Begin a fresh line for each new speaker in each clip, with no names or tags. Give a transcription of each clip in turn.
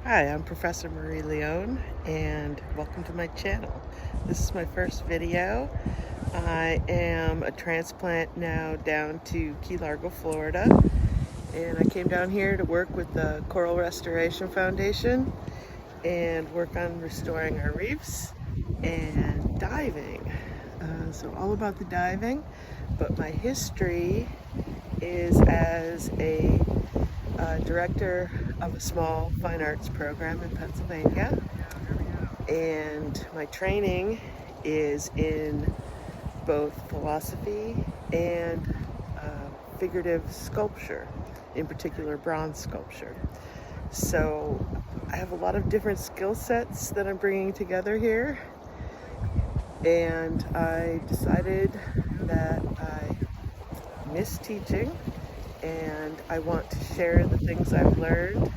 Hi, I'm Professor Marie Leone, and welcome to my channel. This is my first video. I am a transplant now down to Key Largo, Florida, and I came down here to work with the Coral Restoration Foundation and work on restoring our reefs and diving. So all about the diving, but my history is as a director of a small fine arts program in Pennsylvania, and my training is in both philosophy and figurative sculpture, in particular bronze sculpture. So I have a lot of different skill sets that I'm bringing together here, and I decided that I miss teaching and I want to share the things I've learned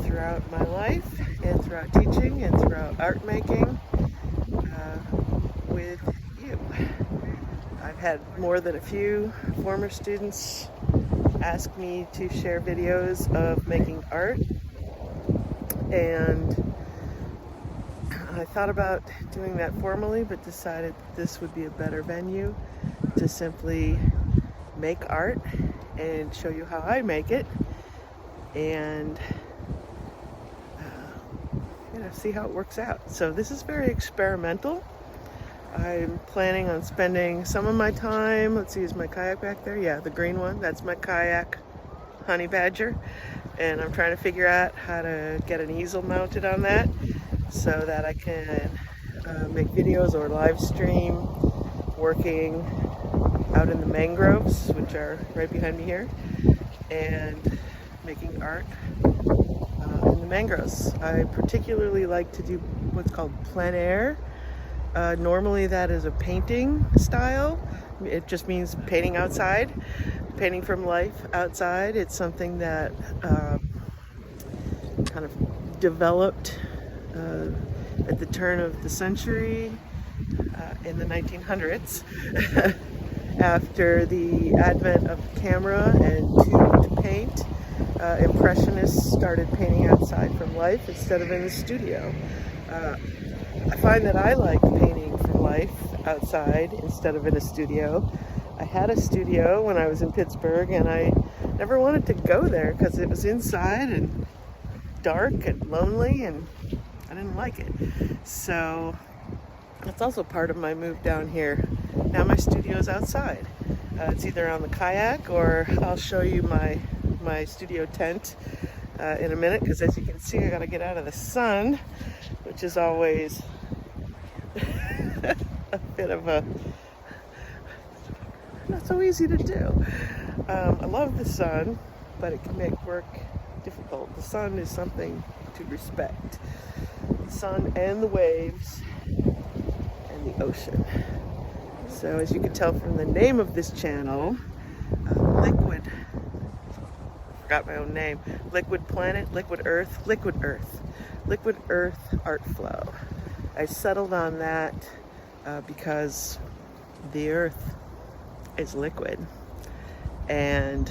throughout my life and throughout teaching and throughout art making with you. I've had more than a few former students ask me to share videos of making art, and I thought about doing that formally, but decided this would be a better venue to simply make art and show you how I make it, and see how it works out. So this is very experimental. I'm planning on spending some of my time, let's see, is my kayak back there? Yeah, the green one, that's my kayak honey badger, and I'm trying to figure out how to get an easel mounted on that so that I can make videos or live stream working out in the mangroves, which are right behind me here, and making art in the mangroves. I particularly like to do what's called plein air. Normally that is a painting style. It just means painting outside, painting from life outside. It's something that kind of developed at the turn of the century in the 1900s. After the advent of the camera and tube to paint, Impressionists started painting outside from life instead of in the studio. I find that I like painting from life outside instead of in a studio. I had a studio when I was in Pittsburgh, and I never wanted to go there because it was inside and dark and lonely, and I didn't like it. So that's also part of my move down here. Now my studio is outside. It's either on the kayak, or I'll show you my studio tent in a minute, because as you can see, I gotta get out of the sun, which is always a bit of a not so easy to do. I love the sun, but it can make work difficult. The sun is something to respect. The sun and the waves and the ocean. So as you can tell from the name of this channel, Liquid, I forgot my own name, Liquid Planet, Liquid Earth, Liquid Earth, Liquid Earth Art Flow. I settled on that because the earth is liquid, and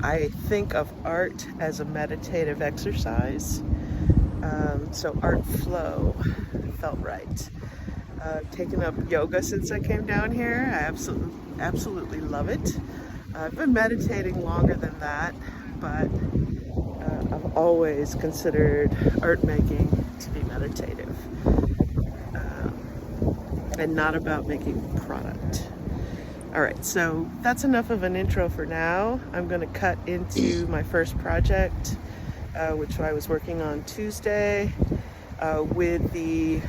I think of art as a meditative exercise, so art flow felt right. I've taken up yoga since I came down here. I absolutely love it. I've been meditating longer than that, but I've always considered art making to be meditative and not about making product. All right, so that's enough of an intro for now. I'm going to cut into my first project, which I was working on Tuesday with the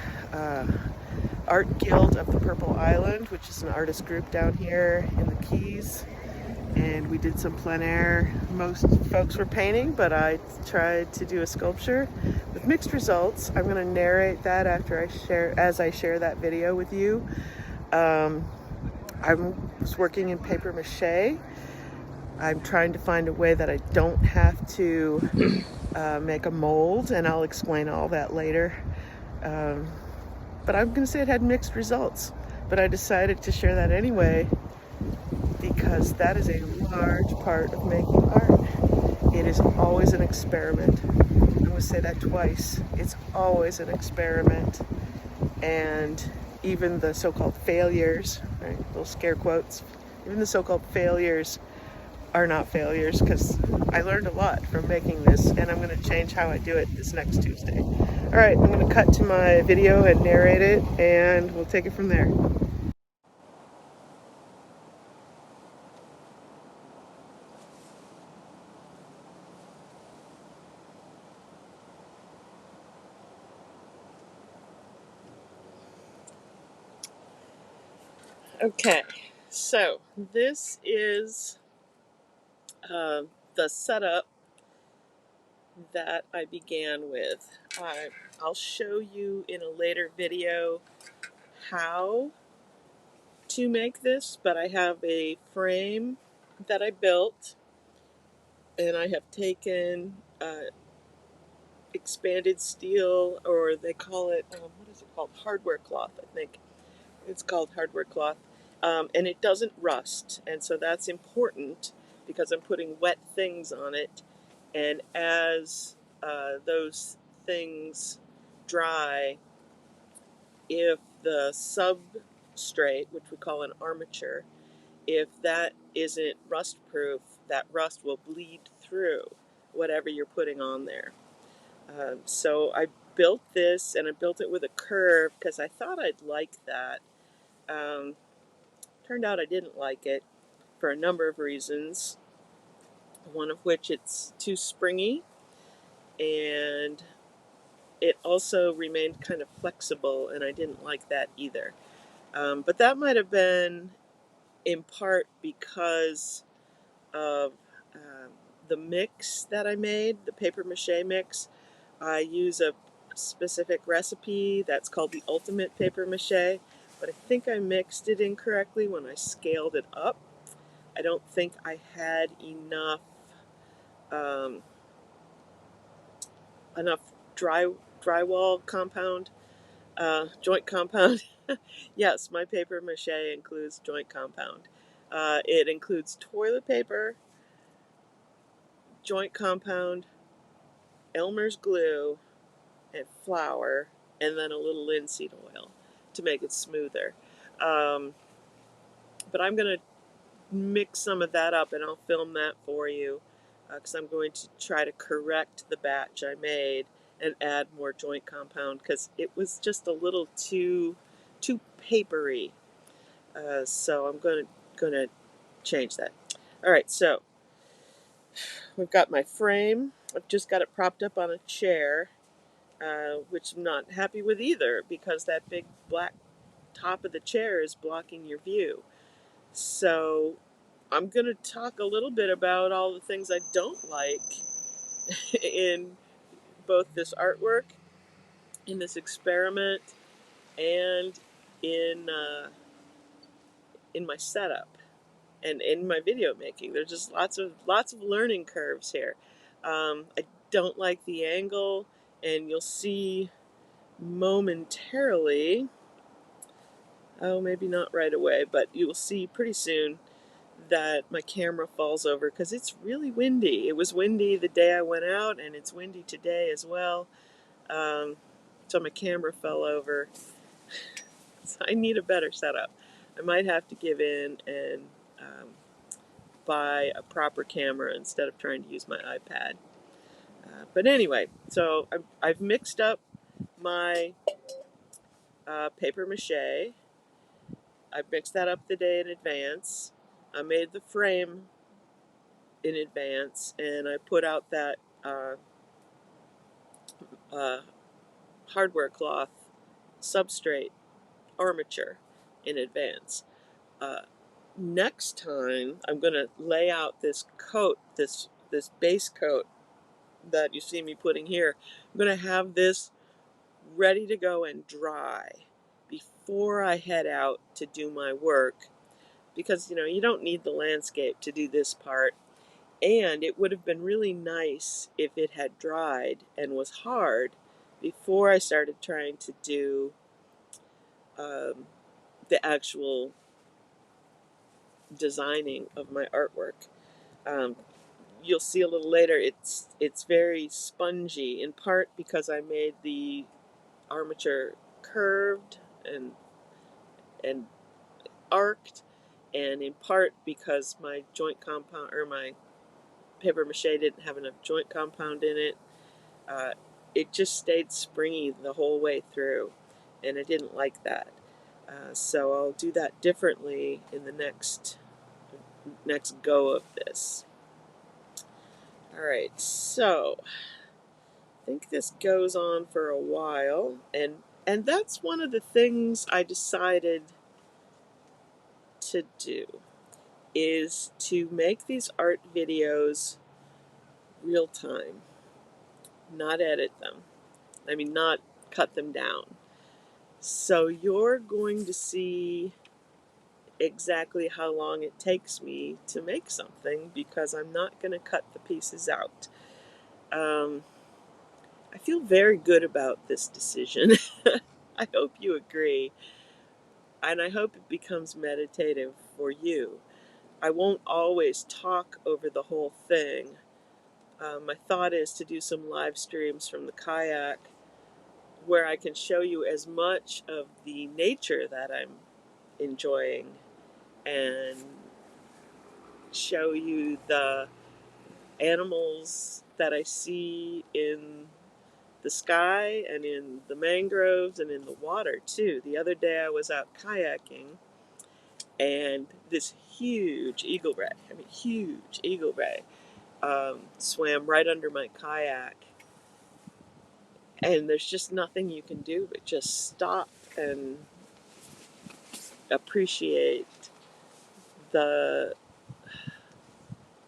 Art Guild of the Purple Island, which is an artist group down here in the Keys, and we did some plein air. Most folks were painting, but I tried to do a sculpture with mixed results. I'm going to narrate that as I share that video with you. I was working in paper mache. I'm trying to find a way that I don't have to make a mold, and I'll explain all that later. But I'm going to say it had mixed results, but I decided to share that anyway because that is a large part of making art. It is always an experiment. I'm going to say that twice. It's always an experiment. And even the so-called failures, right, little scare quotes, even the so-called failures are not failures, because I learned a lot from making this, and I'm going to change how I do it this next Tuesday. All right, I'm going to cut to my video and narrate it, and we'll take it from there. Okay, so this is the setup that I began with. I'll show you in a later video how to make this, but I have a frame that I built, and I have taken expanded steel, or they call it, what is it called? Hardware cloth, I think. It's called hardware cloth. And it doesn't rust, and so that's important because I'm putting wet things on it, and as those things dry, if the substrate, which we call an armature, if that isn't rust proof, that rust will bleed through whatever you're putting on there. So I built this, and I built it with a curve because I thought I'd like that. Turned out I didn't like it for a number of reasons, one of which it's too springy, and it also remained kind of flexible, and I didn't like that either. But that might have been in part because of the mix that I made, the paper mache mix. I use a specific recipe that's called the ultimate paper mache, but I think I mixed it incorrectly when I scaled it up. I don't think I had enough um, enough drywall compound, joint compound. Yes, my paper mache includes joint compound. It includes toilet paper, joint compound, Elmer's glue, and flour, and then a little linseed oil to make it smoother. Um, but I'm going to mix some of that up, and I'll film that for you because I'm going to try to correct the batch I made and add more joint compound because it was just a little too papery. So I'm going to change that. All right, so we've got my frame. I've just got it propped up on a chair, which I'm not happy with either because that big black top of the chair is blocking your view. So I'm going to talk a little bit about all the things I don't like in both this artwork, in this experiment, and in my setup and in my video making. There's just lots of learning curves here. I don't like the angle, and you'll see momentarily. Oh, maybe not right away, but you will see pretty soon that my camera falls over because it's really windy. It was windy the day I went out, and it's windy today as well. So my camera fell over. So I need a better setup. I might have to give in and buy a proper camera instead of trying to use my iPad. But anyway, so I've mixed up my paper mache. I mixed that up the day in advance. I made the frame in advance, and I put out that uh, hardware cloth substrate armature in advance. Uh, Next time, I'm going to lay out this coat, this base coat that you see me putting here. I'm going to have this ready to go and dry before I head out to do my work, because you don't need the landscape to do this part, and it would have been really nice if it had dried and was hard before I started trying to do the actual designing of my artwork. Um, you'll see a little later, it's very spongy, in part because I made the armature curved and arced, and in part because my joint compound, or my paper mache, didn't have enough joint compound in it. Uh, it just stayed springy the whole way through, and I didn't like that. So I'll do that differently in the next go of this. Alright, so I think this goes on for a while, and that's one of the things I decided to do, is to make these art videos real time, not edit them. I mean, not cut them down. So you're going to see exactly how long it takes me to make something, because I'm not going to cut the pieces out. I feel very good about this decision. I hope you agree, and I hope it becomes meditative for you. I won't always talk over the whole thing. My thought is to do some live streams from the kayak where I can show you as much of the nature that I'm enjoying, and show you the animals that I see in the sky and in the mangroves and in the water too. The other day I was out kayaking, and this huge eagle ray, swam right under my kayak, and there's just nothing you can do but just stop and appreciate the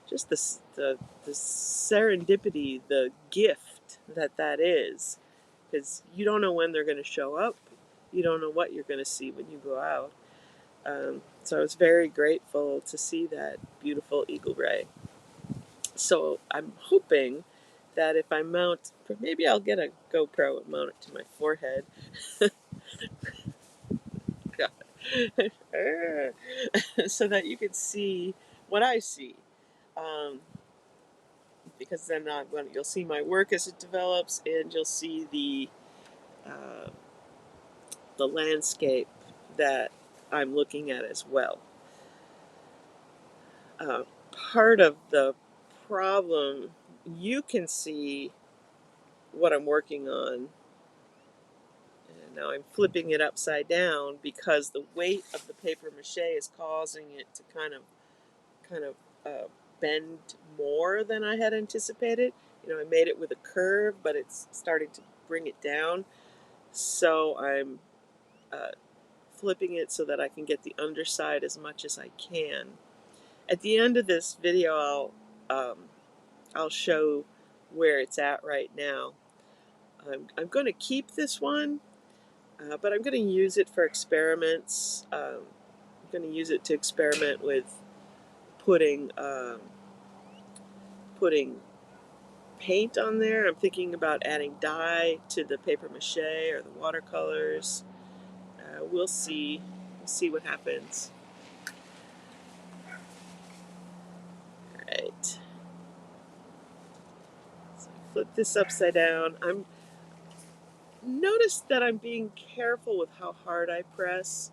just the serendipity, the gift that is, because you don't know when they're going to show up, you don't know what you're going to see when you go out. So I was very grateful to see that beautiful eagle ray. So I'm hoping that if I mount, maybe I'll get a GoPro and mount it to my forehead. So that you can see what I see. Um, because then you'll see my work as it develops, and you'll see uh, the landscape that I'm looking at as well. Uh, Part of the problem, you can see what I'm working on. And now I'm flipping it upside down because the weight of the paper mache is causing it to kind of bend more than I had anticipated. I made it with a curve, but it's starting to bring it down. So I'm flipping it so that I can get the underside as much as I can. At the end of this video, I'll show where it's at right now. I'm going to keep this one, but I'm going to use it for experiments. I'm going to use it to experiment with putting paint on there. I'm thinking about adding dye to the paper mache or the watercolors. We'll see. We'll see what happens. All right. So flip this upside down. Notice that I'm being careful with how hard I press.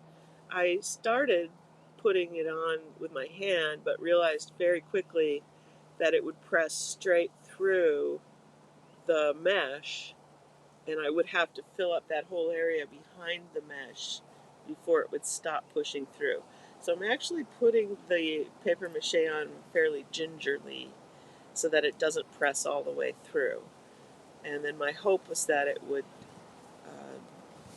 I started putting it on with my hand, but realized very quickly that it would press straight through the mesh, and I would have to fill up that whole area behind the mesh before it would stop pushing through. So I'm actually putting the paper mache on fairly gingerly so that it doesn't press all the way through. And then my hope was that it would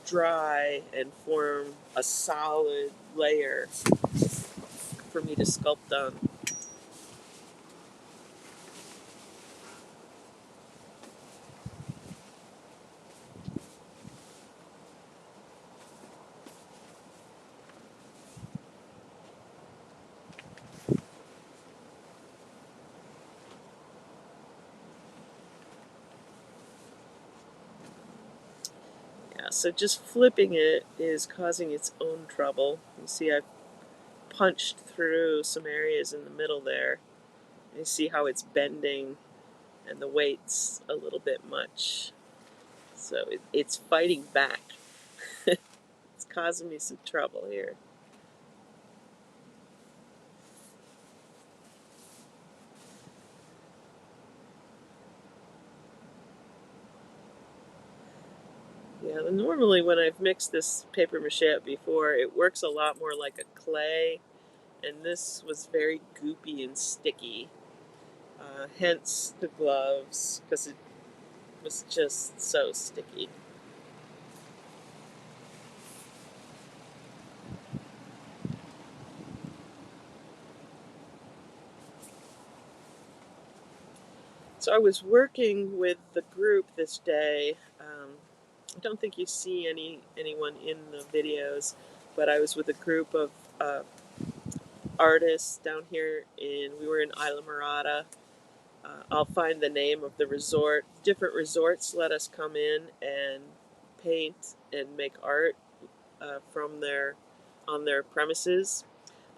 dry and form a solid layer for me to sculpt on. Yeah, so just flipping it is causing its own trouble. You see I've punched through some areas in the middle there. You see how it's bending and the weight's a little bit much. So it's fighting back. It's causing me some trouble here. Yeah, normally when I've mixed this paper mache before, it works a lot more like a clay, and this was very goopy and sticky. Hence the gloves, because it was just so sticky. So I was working with the group this day. I don't think you see anyone in the videos, but I was with a group of uh, artists down here we were in Isla Morada. I'll find the name of the resort. Different resorts let us come in and paint and make art from on their premises.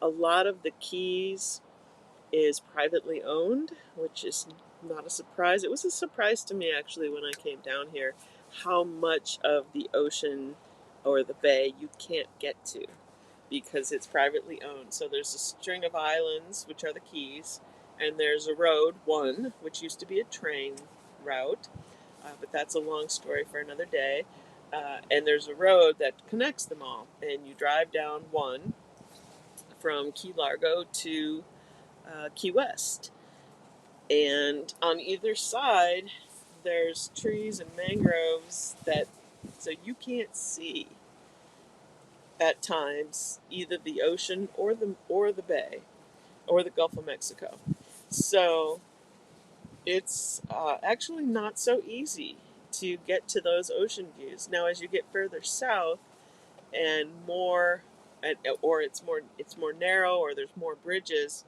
A lot of the keys is privately owned, which is not a surprise. It was a surprise to me actually when I came down here how much of the ocean or the bay you can't get to because it's privately owned. So there's a string of islands, which are the keys, and there's a road, one, which used to be a train route, but that's a long story for another day. And there's a road that connects them all, and you drive down one from Key Largo to Key West. And on either side, there's trees and mangroves that, so you can't see at times either the ocean or the bay or the Gulf of Mexico. So it's actually not so easy to get to those ocean views. Now, as you get further south and more, or it's more narrow, or there's more bridges,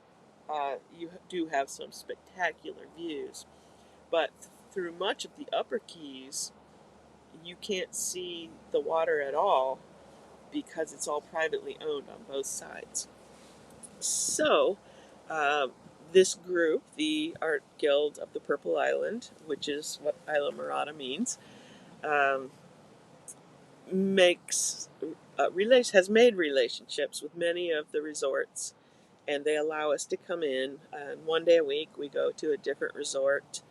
you do have some spectacular views. But through much of the upper Keys, you can't see the water at all because it's all privately owned on both sides. So, uh, this group, the Art Guild of the Purple Island, which is what Isla Morada means, um, makes has made relationships with many of the resorts, and they allow us to come in. And one day a week, we go to a different resort,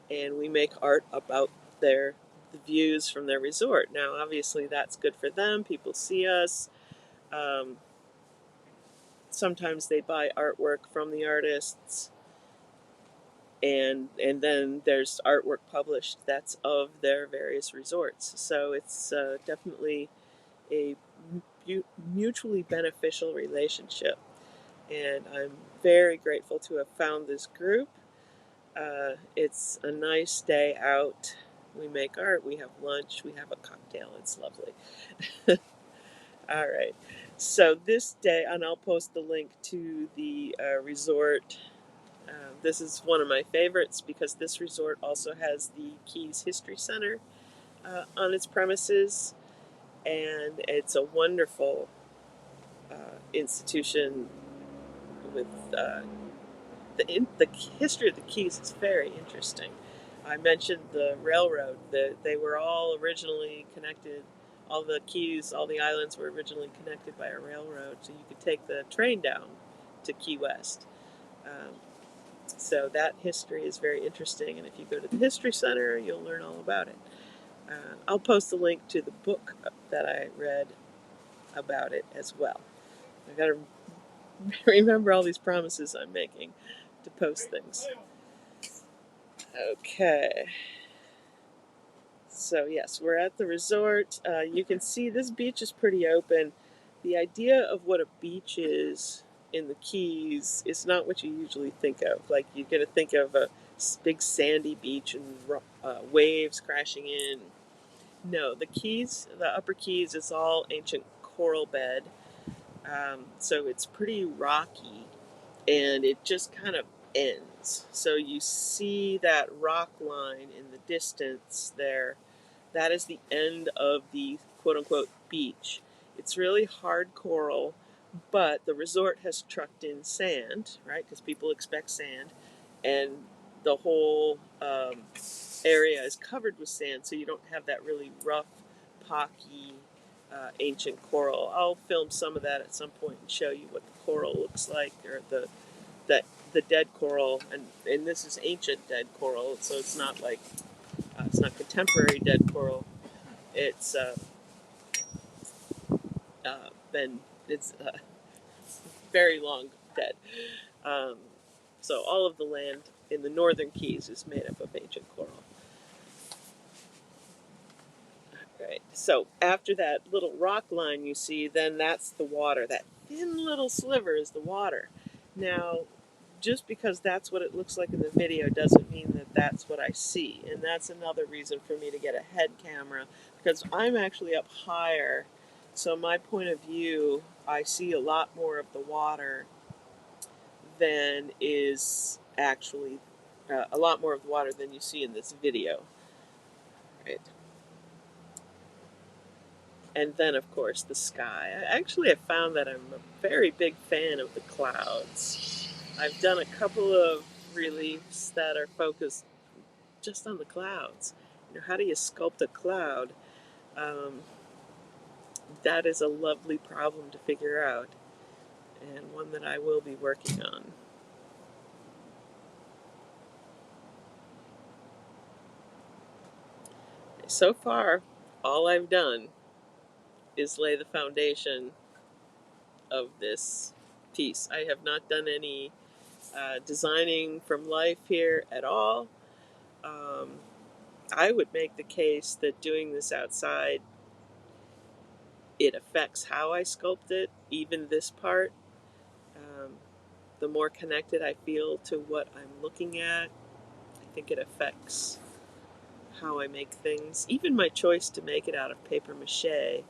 and we make art about the views from their resort. Now, obviously, that's good for them. People see us. Um, Sometimes they buy artwork from the artists, and then there's artwork published that's of their various resorts. So it's definitely a mutually beneficial relationship, and I'm very grateful to have found this group. It's a nice day out. We make art, we have lunch, we have a cocktail. It's lovely. All right. So this day, and I'll post the link to the resort. This is one of my favorites because this resort also has the Keys History Center on its premises, and it's a wonderful institution with the history of the Keys is very interesting. I mentioned the railroad. They were all originally connected. All the keys, all the islands were originally connected by a railroad, so you could take the train down to Key West. Um, so that history is very interesting, and if you go to the History Center, you'll learn all about it. I'll post a link to the book that I read about it as well. I've got to remember all these promises I'm making to post things. Okay. So yes, we're at the resort. You can see this beach is pretty open. The idea of what a beach is in the Keys is not what you usually think of. Like you're going to think of a big sandy beach and waves crashing in. No, the Keys, the Upper Keys, is all ancient coral bed. So it's pretty rocky, and it just kind of ends. So you see that rock line in the distance there. That is the end of the quote unquote beach. It's really hard coral, but the resort has trucked in sand, right? Because people expect sand. and the whole area is covered with sand, so you don't have that really rough, pocky, ancient coral. I'll film some of that at some point and show you what the coral looks like, or the dead coral, and this is ancient dead coral, so it's not like it's not contemporary dead coral. It's been it's very long dead. Um, so all of the land in the northern Keys is made up of ancient coral. Right. So after that little rock line you see, then that's the water. That thin little sliver is the water. Now, just because that's what it looks like in the video doesn't mean that that's what I see. And that's another reason for me to get a head camera, because I'm actually up higher. So my point of view, I see a lot more of the water than is actually a lot more of the water than you see in this video. Right. And then, of course, the sky. Actually, I found that I'm a very big fan of the clouds. I've done a couple of reliefs that are focused just on the clouds. You know, how do you sculpt a cloud? Um, that is a lovely problem to figure out, and one that I will be working on. So far, all I've done is lay the foundation of this piece. I have not done any designing from life here at all. I would make the case that doing this outside, it affects how I sculpt it, even this part. Um, the more connected I feel to what I'm looking at, I think it affects how I make things. Even my choice to make it out of paper mache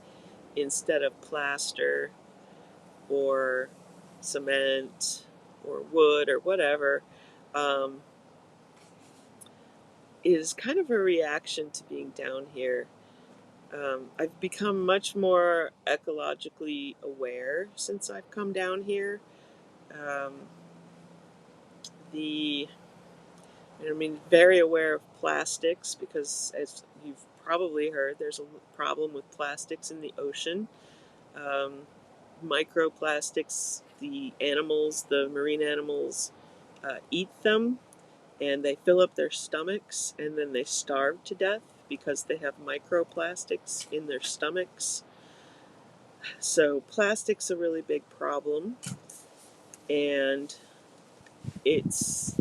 instead of plaster or cement or wood or whatever, is kind of a reaction to being down here. I've become much more ecologically aware since I've come down here. Um, very aware of plastics, because as you've probably heard, there's a problem with plastics in the ocean. Um, Microplastics, the animals, the marine animals, eat them, and they fill up their stomachs, and then they starve to death because they have microplastics in their stomachs. So plastic's a really big problem, and it's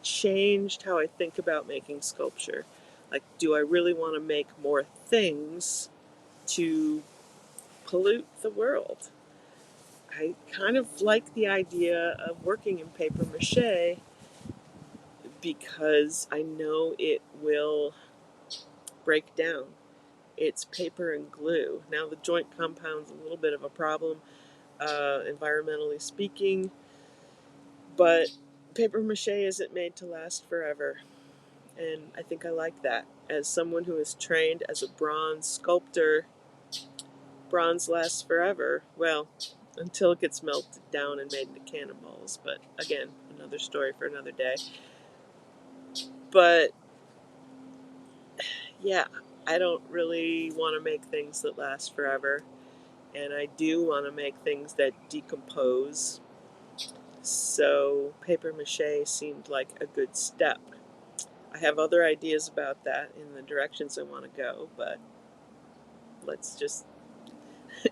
changed how I think about making sculpture. Like, do I really want to make more things to pollute the world? I kind of like the idea of working in paper mache because I know it will break down. It's paper and glue. Now the joint compound's a little bit of a problem, environmentally speaking, but paper mache isn't made to last forever, and I think I like that. As someone who is trained as a bronze sculptor, bronze lasts forever. Well, until it gets melted down and made into cannonballs, but again, another story for another day. But yeah, I don't really want to make things that last forever, and I do want to make things that decompose. So paper mache seemed like a good step. I have other ideas about that in the directions I want to go, but let's just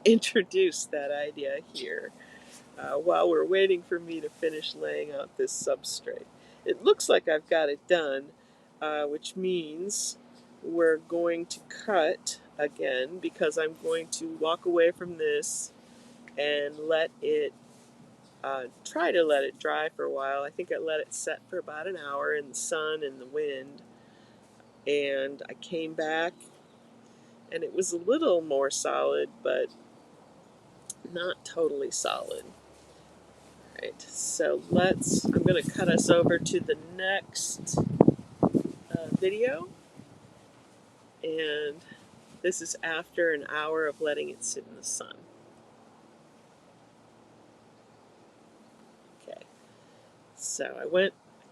introduce that idea here while we're waiting for me to finish laying out this substrate. It looks like I've got it done, which means we're going to cut again, because I'm going to walk away from this and let it try to let it dry for a while. I think I let it set for about an hour in the sun and the wind, and I came back and it was a little more solid, but not totally solid. Right, so I'm going to cut us over to the next video, and this is after an hour of letting it sit in the sun. Okay, so I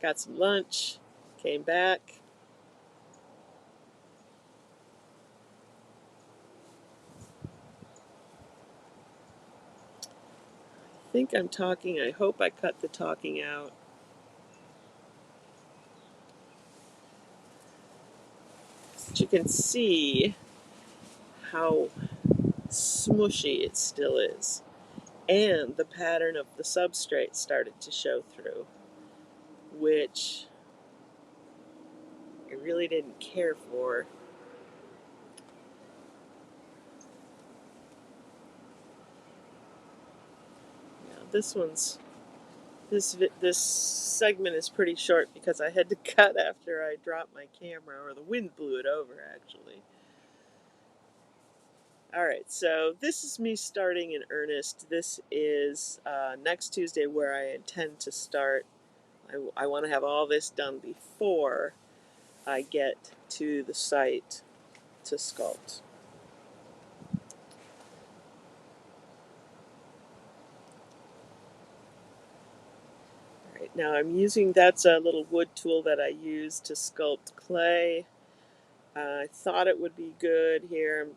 got some lunch, came back. I think I'm talking. I hope I cut the talking out. But you can see how smushy it still is. And the pattern of the substrate started to show through, which I really didn't care for. Now, this segment is pretty short because I had to cut after I dropped my camera, or the wind blew it over actually. Alright, so this is me starting in earnest. This is next Tuesday where I intend to start. I want to have all this done before I get to the site to sculpt. Alright, now I'm using, that's a little wood tool that I use to sculpt clay. I thought it would be good here.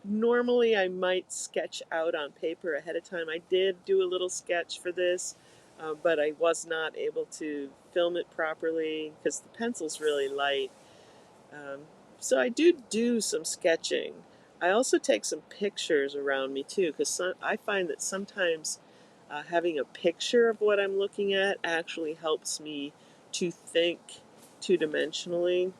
Normally I might sketch out on paper ahead of time. I did do a little sketch for this, but I was not able to film it properly because the pencil's really light. So I do some sketching. I also take some pictures around me too, because I find that sometimes having a picture of what I'm looking at actually helps me to think two-dimensionally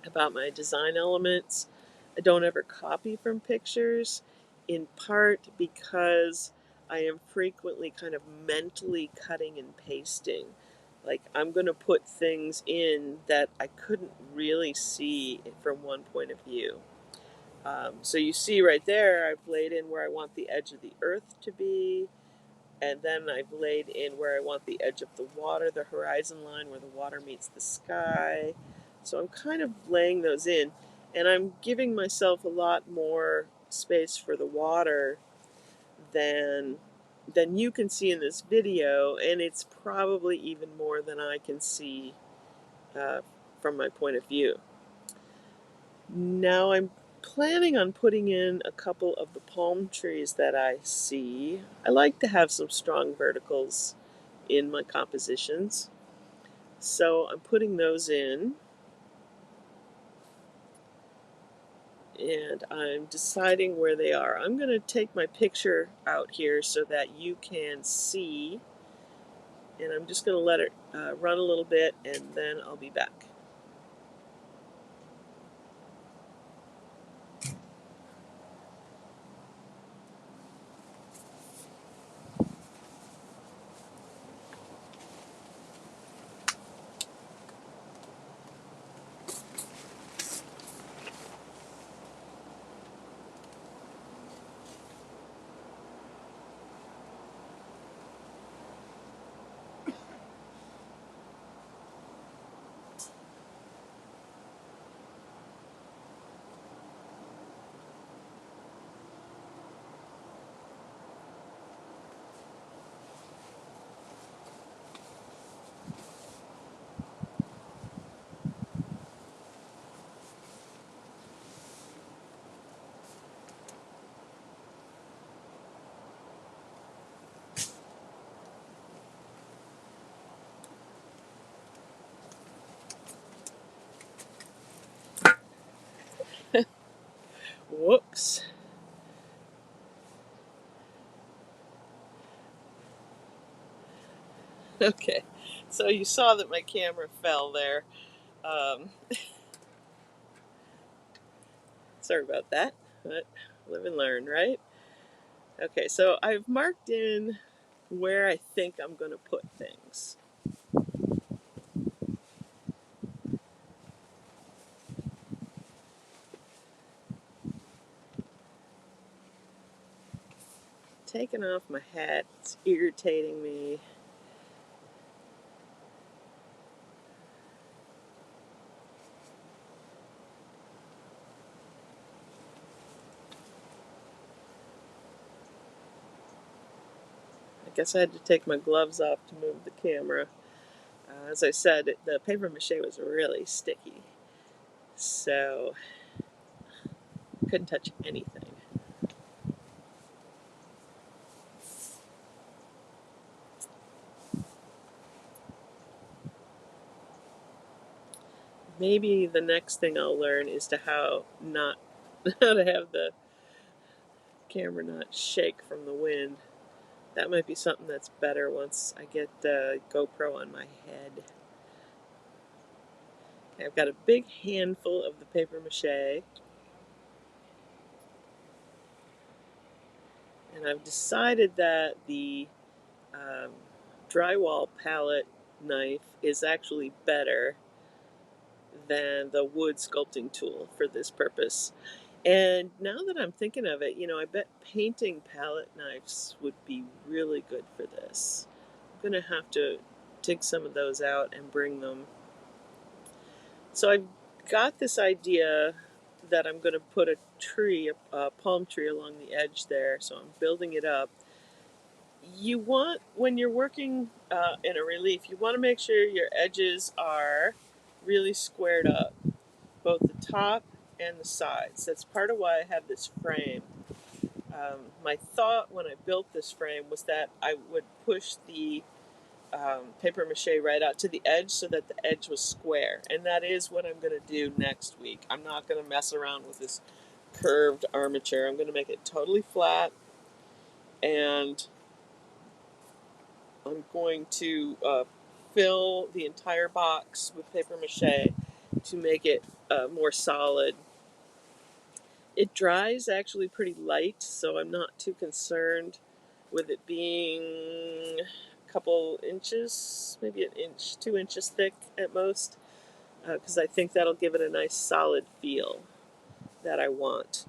about my design elements. I don't ever copy from pictures, in part because I am frequently kind of mentally cutting and pasting. Like, I'm going to put things in that I couldn't really see from one point of view. So you see right there, I've laid in where I want the edge of the earth to be, and then I've laid in where I want the edge of the water, the horizon line where the water meets the sky. So I'm kind of laying those in, and I'm giving myself a lot more space for the water than you can see in this video, and it's probably even more than I can see uh, from my point of view. Now I'm planning on putting in a couple of the palm trees that I see. I like to have some strong verticals in my compositions, so I'm putting those in, and I'm deciding where they are. I'm going to take my picture out here so that you can see, and I'm just going to let it run a little bit, and then I'll be back. Whoops. Okay, so you saw that my camera fell there. Um, Sorry about that, but live and learn, right? Okay, so I've marked in where I think I'm going to put things. Taking off my hat, it's irritating me. I guess I had to take my gloves off to move the camera. As I said, the paper mache was really sticky, so couldn't touch anything. Maybe the next thing I'll learn is how to have the camera not shake from the wind. That might be something that's better once I get the GoPro on my head. Okay, I've got a big handful of the paper mache, and I've decided that the um, drywall palette knife is actually better than the wood sculpting tool for this purpose. And now that I'm thinking of it, I bet painting palette knives would be really good for this. I'm going to have to dig some of those out and bring them. So I've got this idea that I'm going to put a tree, a palm tree along the edge there, so I'm building it up. When you're working in a relief, you want to make sure your edges are really squared up, both the top and the sides. That's part of why I have this frame. My thought when I built this frame was that I would push the paper mache right out to the edge so that the edge was square. And that is what I'm going to do next week. I'm not going to mess around with this curved armature. I'm going to make it totally flat, and I'm going to fill the entire box with paper mache to make it more solid. It dries actually pretty light, so I'm not too concerned with it being a couple inches, maybe an inch, 2 inches thick at most, because I think that'll give it a nice solid feel that I want.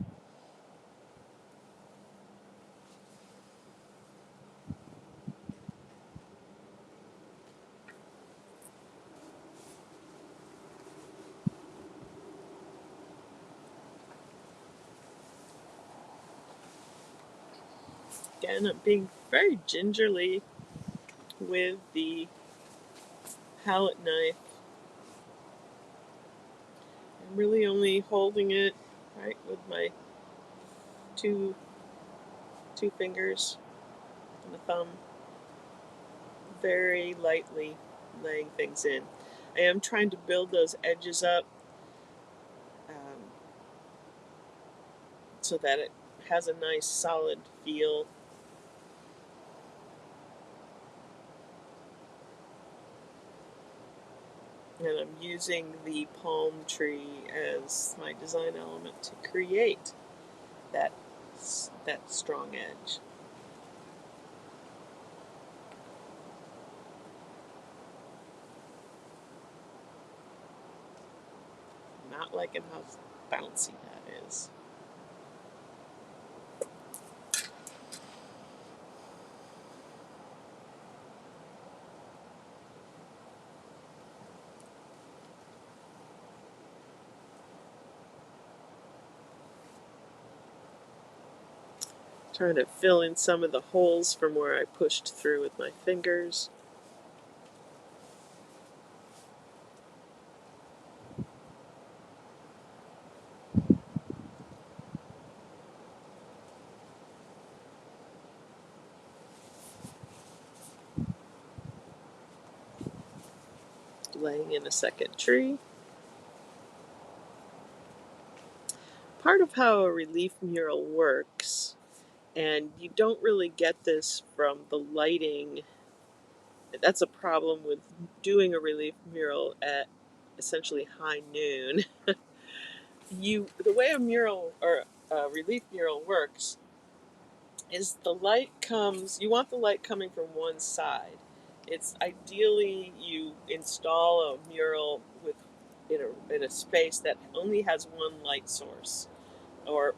Again, I'm being very gingerly with the palette knife. I'm really only holding it right with my two fingers and the thumb, very lightly laying things in. I am trying to build those edges up so that it has a nice solid feel. And I'm using the palm tree as my design element to create that strong edge. Not liking how bouncy that is. Trying to fill in some of the holes from where I pushed through with my fingers. Laying in a second tree. Part of how a relief mural works, and you don't really get this from the lighting. That's a problem with doing a relief mural at essentially high noon. The way a mural or a relief mural works is the light comes. You want the light coming from one side. It's ideally you install a mural in a space that only has one light source, or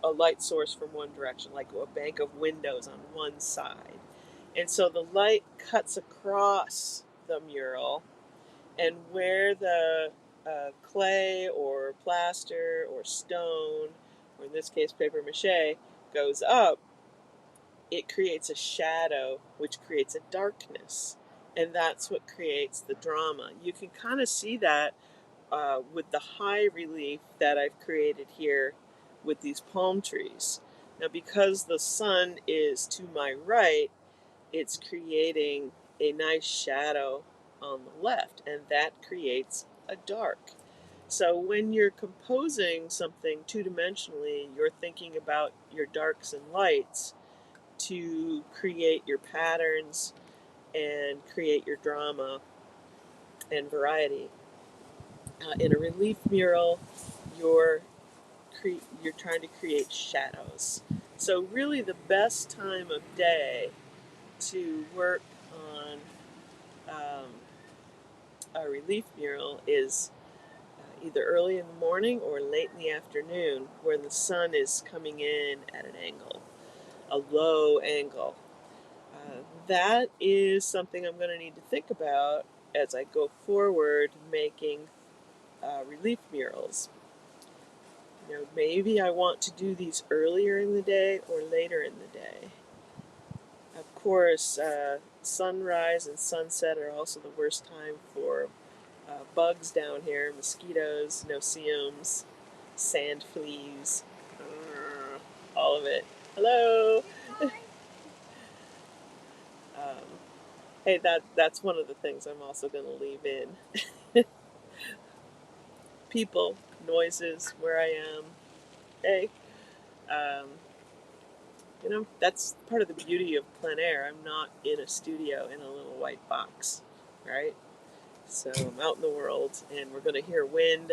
a light source from one direction, like a bank of windows on one side. And so the light cuts across the mural, and where the clay or plaster or stone, or in this case paper mache, goes up, it creates a shadow, which creates a darkness. And that's what creates the drama. You can kind of see that with the high relief that I've created here with these palm trees. Now, because the sun is to my right, it's creating a nice shadow on the left, and that creates a dark. So when you're composing something two-dimensionally, you're thinking about your darks and lights to create your patterns and create your drama and variety. In a relief mural, you're you're trying to create shadows. So really, the best time of day to work on a relief mural is either early in the morning or late in the afternoon, where the sun is coming in at an angle, a low angle. That is something I'm going to need to think about as I go forward making relief murals. You know, maybe I want to do these earlier in the day or later in the day. Of course, sunrise and sunset are also the worst time for bugs down here, mosquitoes, no-see-ums, sand fleas, all of it. Hello! Um, hey, that's one of the things I'm also going to leave in. People, noises, where I am. Hey, um, you know, that's part of the beauty of plein air. I'm not in a studio in a little white box, right? So I'm out in the world, and we're going to hear wind,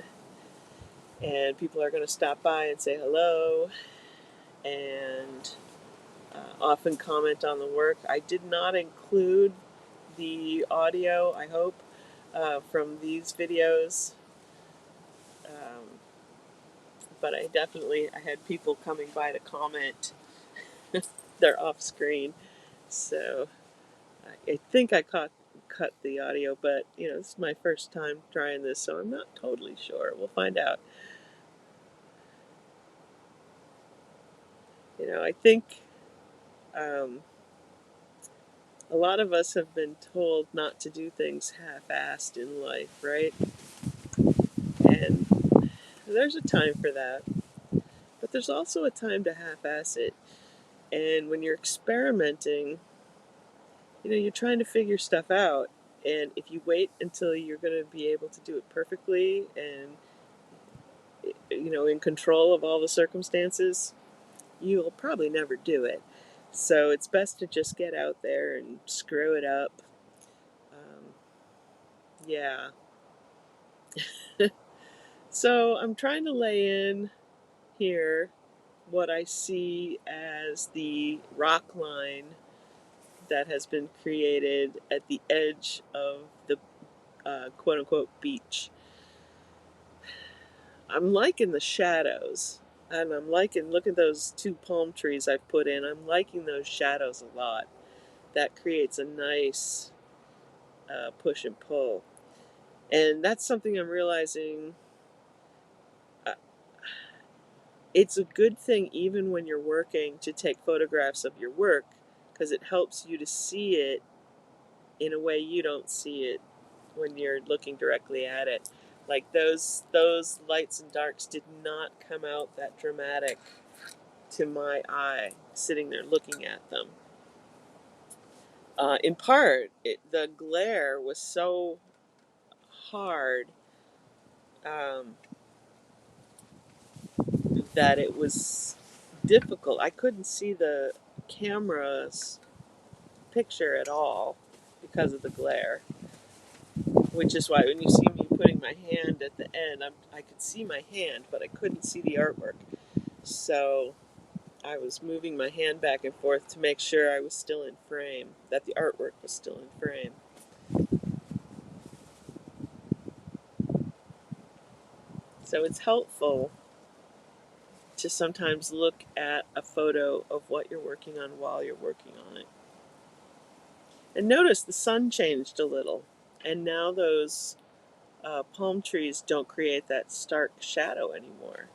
and people are going to stop by and say hello, and often comment on the work. I did not include the audio, I hope, from these videos, but I had people coming by to comment. They're off screen, so I think I cut the audio, but you know, this is my first time trying this, so I'm not totally sure. We'll find out. You know, I think um, a lot of us have been told not to do things half-assed in life, right? And there's a time for that, but there's also a time to half-ass it. And when you're experimenting, you know, you're trying to figure stuff out. And if you wait until you're going to be able to do it perfectly and, you know, in control of all the circumstances, you'll probably never do it. So it's best to just get out there and screw it up. Um, yeah. So I'm trying to lay in here what I see as the rock line that has been created at the edge of the quote unquote beach. I'm liking the shadows, and I'm liking, look at those two palm trees I've put in. I'm liking those shadows a lot. That creates a nice push and pull. And that's something I'm realizing. Uh, it's a good thing, even when you're working, to take photographs of your work, because it helps you to see it in a way you don't see it when you're looking directly at it. Like those lights and darks did not come out that dramatic to my eye sitting there looking at them. In part, the glare was so hard um, that it was difficult. I couldn't see the camera's picture at all because of the glare, which is why when you see me putting my hand at the end, I could see my hand, but I couldn't see the artwork. So I was moving my hand back and forth to make sure I was still in frame, that the artwork was still in frame. So it's helpful to sometimes look at a photo of what you're working on while you're working on it. And notice the sun changed a little, and now those palm trees don't create that stark shadow anymore.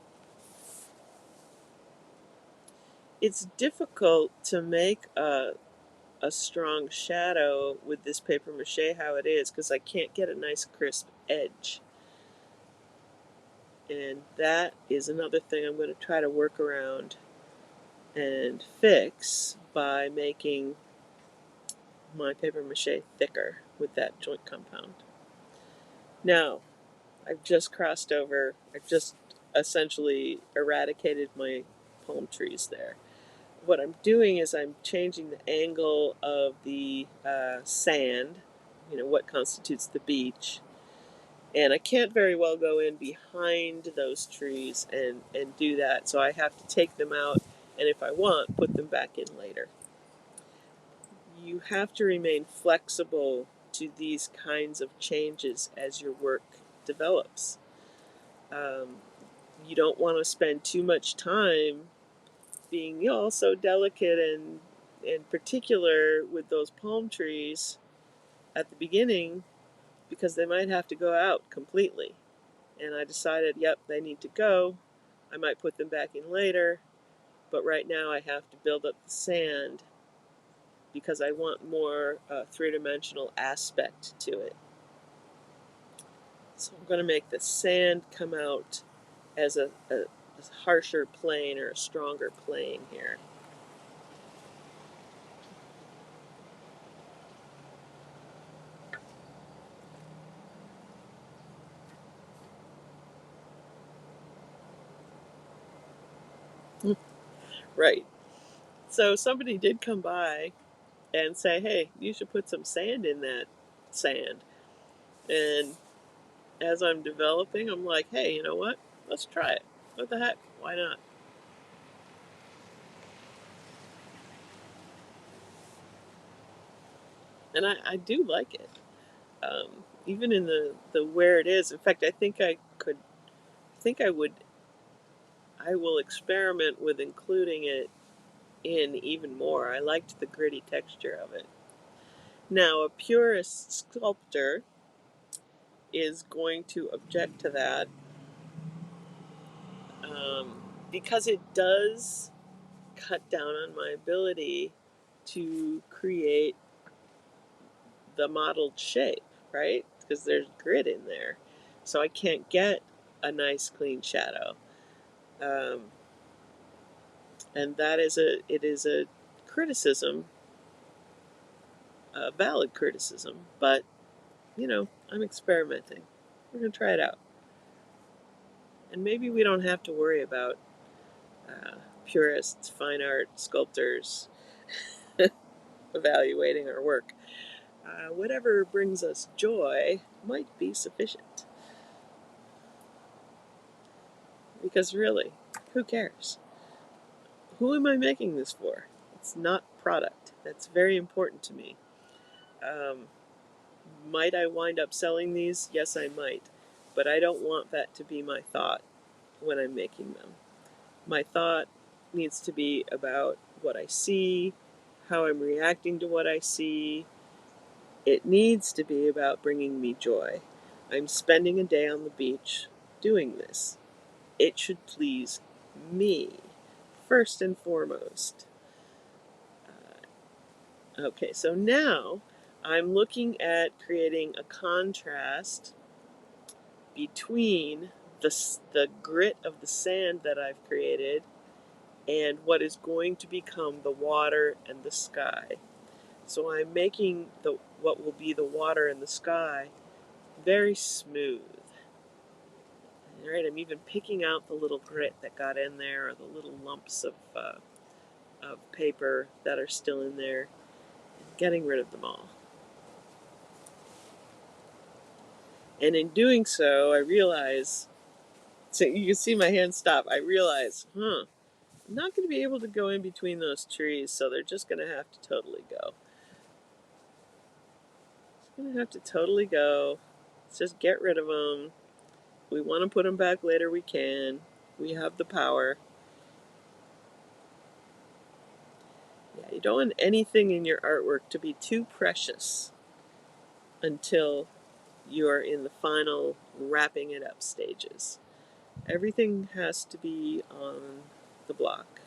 It's difficult to make a strong shadow with this paper mache how it is, because I can't get a nice crisp edge. And that is another thing I'm going to try to work around and fix by making my paper mache thicker with that joint compound. Now, I've just essentially eradicated my palm trees there. What I'm doing is I'm changing the angle of the sand, what constitutes the beach. And I can't very well go in behind those trees and do that. So I have to take them out, and if I want, put them back in later. You have to remain flexible to these kinds of changes as your work develops. You don't want to spend too much time being so delicate and particular with those palm trees at the beginning, because they might have to go out completely. And I decided, yep, they need to go. I might put them back in later, but right now I have to build up the sand because I want more three-dimensional aspect to it. So I'm going to make the sand come out as a harsher plane or a stronger plane here. Right. So somebody did come by and say, hey, you should put some sand in that sand. And as I'm developing, I'm like, hey, you know what? Let's try it. What the heck? Why not? And I do like it. Even in the where it is. In fact, I will experiment with including it in even more. I liked the gritty texture of it. Now, a purist sculptor is going to object to that because it does cut down on my ability to create the modeled shape, right? Because there's grit in there. So I can't get a nice clean shadow. And it is a criticism, a valid criticism, but I'm experimenting. We're going to try it out. And maybe we don't have to worry about purists, fine art sculptors evaluating our work. Whatever brings us joy might be sufficient. Because really, who cares? Who am I making this for? It's not product. That's very important to me. Might I wind up selling these? Yes, I might. But I don't want that to be my thought when I'm making them. My thought needs to be about what I see, how I'm reacting to what I see. It needs to be about bringing me joy. I'm spending a day on the beach doing this. It should please me, first and foremost. Okay, so now I'm looking at creating a contrast between the grit of the sand that I've created and what is going to become the water and the sky. So I'm making what will be the water and the sky very smooth. All right, I'm even picking out the little grit that got in there, or the little lumps of paper that are still in there, and getting rid of them all. And in doing so, I realize, so you can see my hand stop, I realize, I'm not going to be able to go in between those trees, so they're just going to have to totally go. Just going to have to totally go. Let's just get rid of them. If we want to put them back later, we can. We have the power. Yeah, you don't want anything in your artwork to be too precious until you're in the final wrapping it up stages. Everything has to be on the block.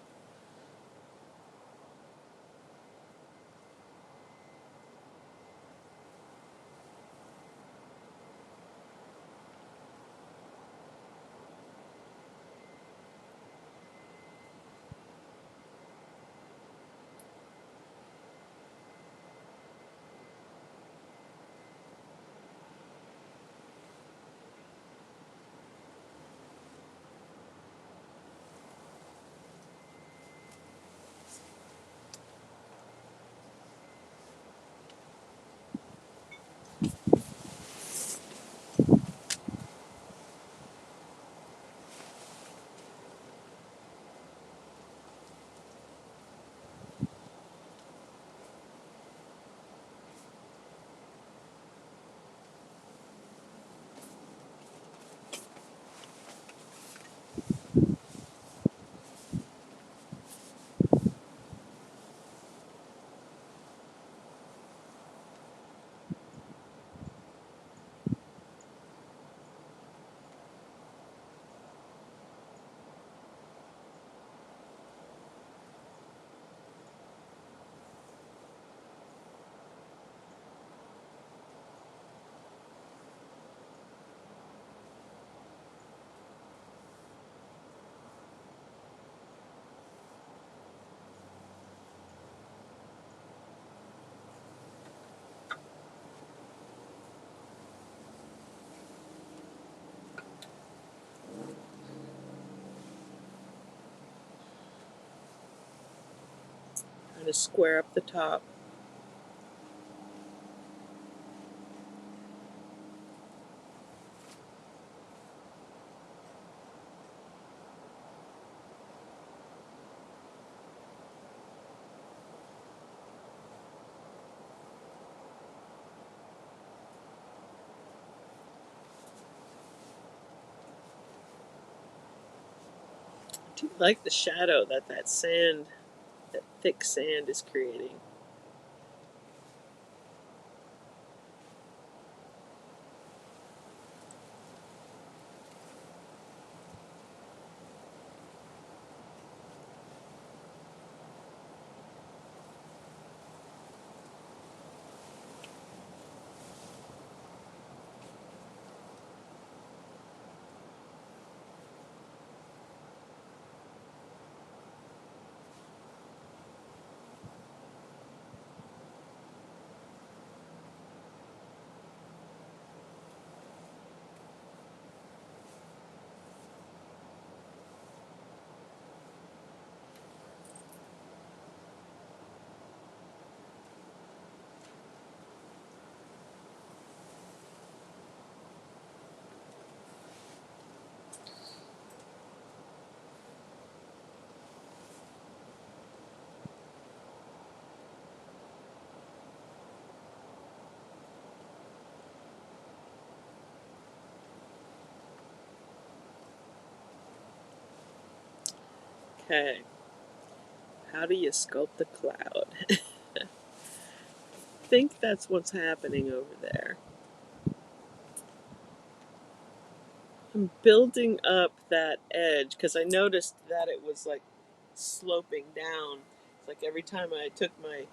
going to square up the top. I do like the shadow that sand, that thick sand is creating. Okay, how do you sculpt the cloud? I think that's what's happening over there. I'm building up that edge because I noticed that it was like sloping down. It's like every time I took my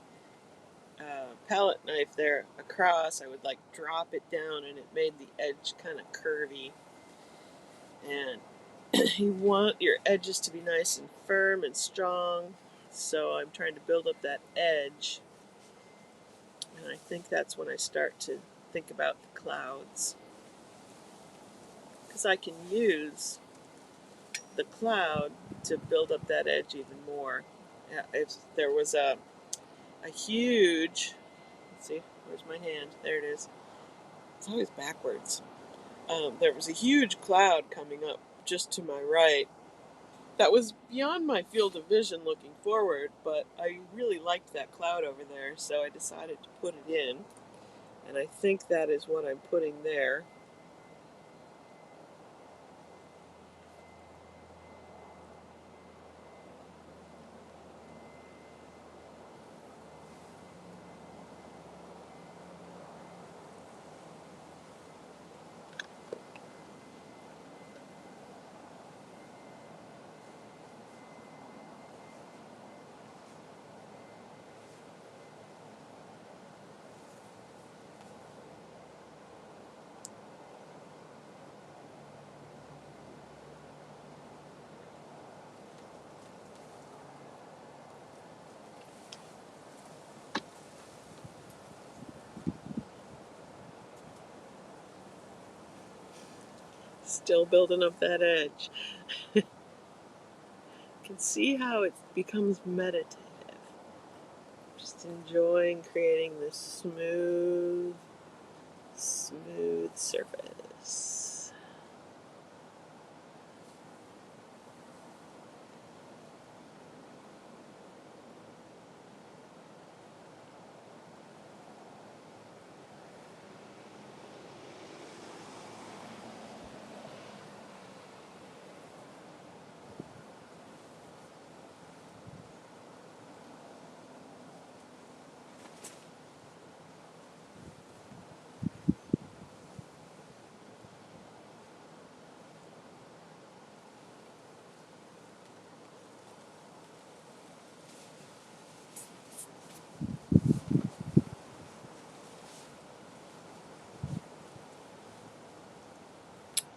palette knife there across, I would like drop it down and it made the edge kind of curvy. And you want your edges to be nice and firm and strong, so I'm trying to build up that edge. And I think that's when I start to think about the clouds, because I can use the cloud to build up that edge even more. If there was a huge, let's see, where's my hand? There it is. It's always backwards. There was a huge cloud coming up just to my right. That was beyond my field of vision looking forward, but I really liked that cloud over there, so I decided to put it in. And I think that is what I'm putting there. Still building up that edge. You can see how it becomes meditative. Just enjoying creating this smooth, smooth surface.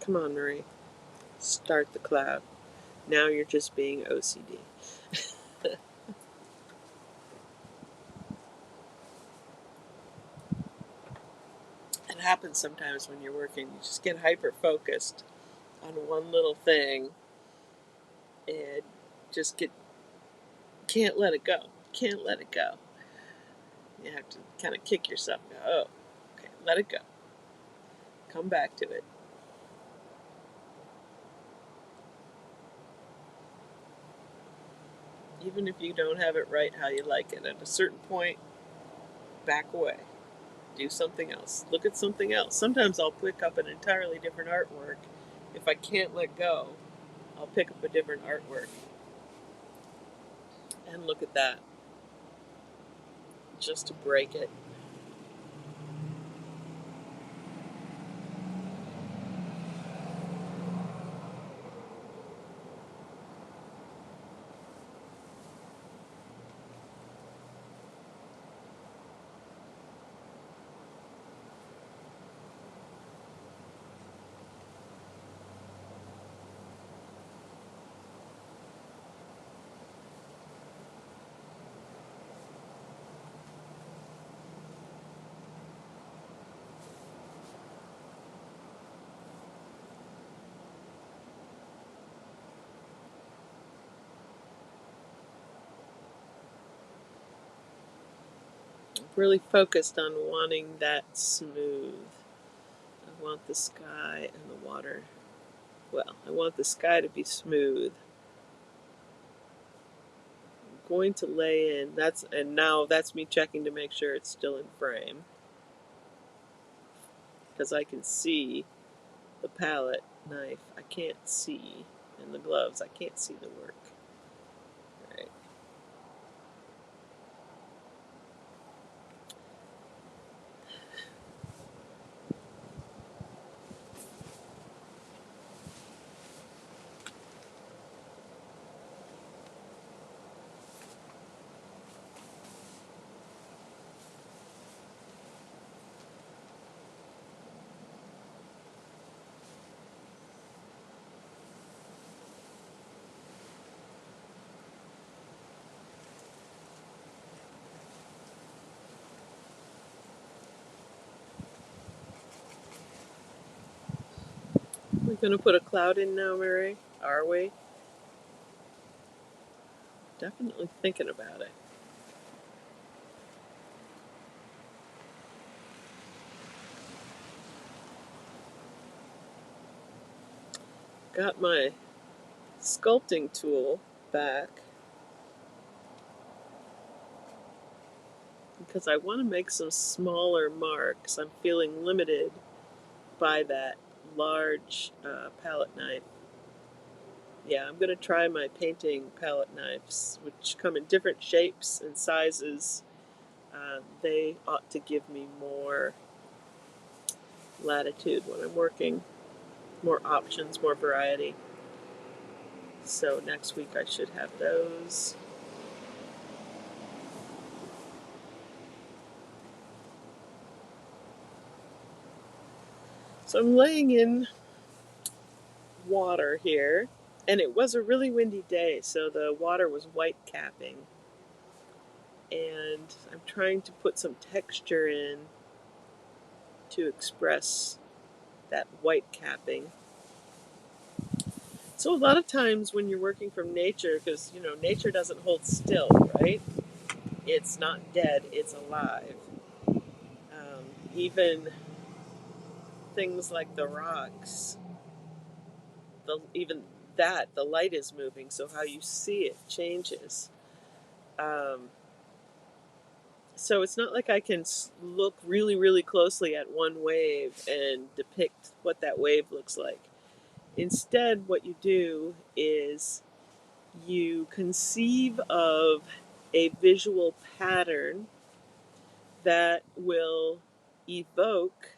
Come on, Marie. Start the cloud. Now you're just being OCD. It happens sometimes when you're working. You just get hyper focused on one little thing and just can't let it go. can't let it go. You have to kind of kick yourself and go, oh, okay, let it go. Come back to it. Even if you don't have it right how you like it, at a certain point, back away. Do something else. Look at something else. Sometimes I'll pick up an entirely different artwork. If I can't let go, I'll pick up a different artwork and look at that just to break it. Really focused on wanting that smooth. I want the sky and the water. Well, I want the sky to be smooth. I'm going to lay in. Now that's me checking to make sure it's still in frame, because I can see the palette knife. I can't see, and the gloves. I can't see the work. All right. We're going to put a cloud in now, Mary? Are we? Definitely thinking about it. Got my sculpting tool back because I want to make some smaller marks. I'm feeling limited by that large palette knife. Yeah, I'm going to try my painting palette knives, which come in different shapes and sizes. They ought to give me more latitude when I'm working, more options, more variety. So next week I should have those. So I'm laying in water here, and it was a really windy day, so the water was white capping. And I'm trying to put some texture in to express that white capping. So a lot of times when you're working from nature, because nature doesn't hold still, right? It's not dead; it's alive. Even things like the rocks, even that the light is moving, so how you see it changes. Um, so it's not like I can look really, really closely at one wave and depict what that wave looks like. Instead, what you do is you conceive of a visual pattern that will evoke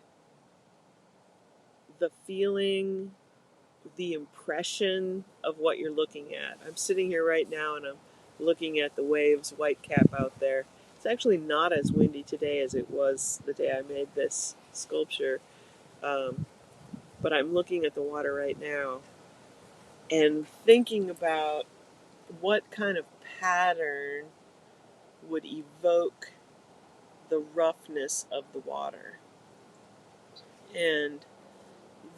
the feeling, the impression of what you're looking at. I'm sitting here right now and I'm looking at the waves white cap out there. It's actually not as windy today as it was the day I made this sculpture, but I'm looking at the water right now and thinking about what kind of pattern would evoke the roughness of the water. And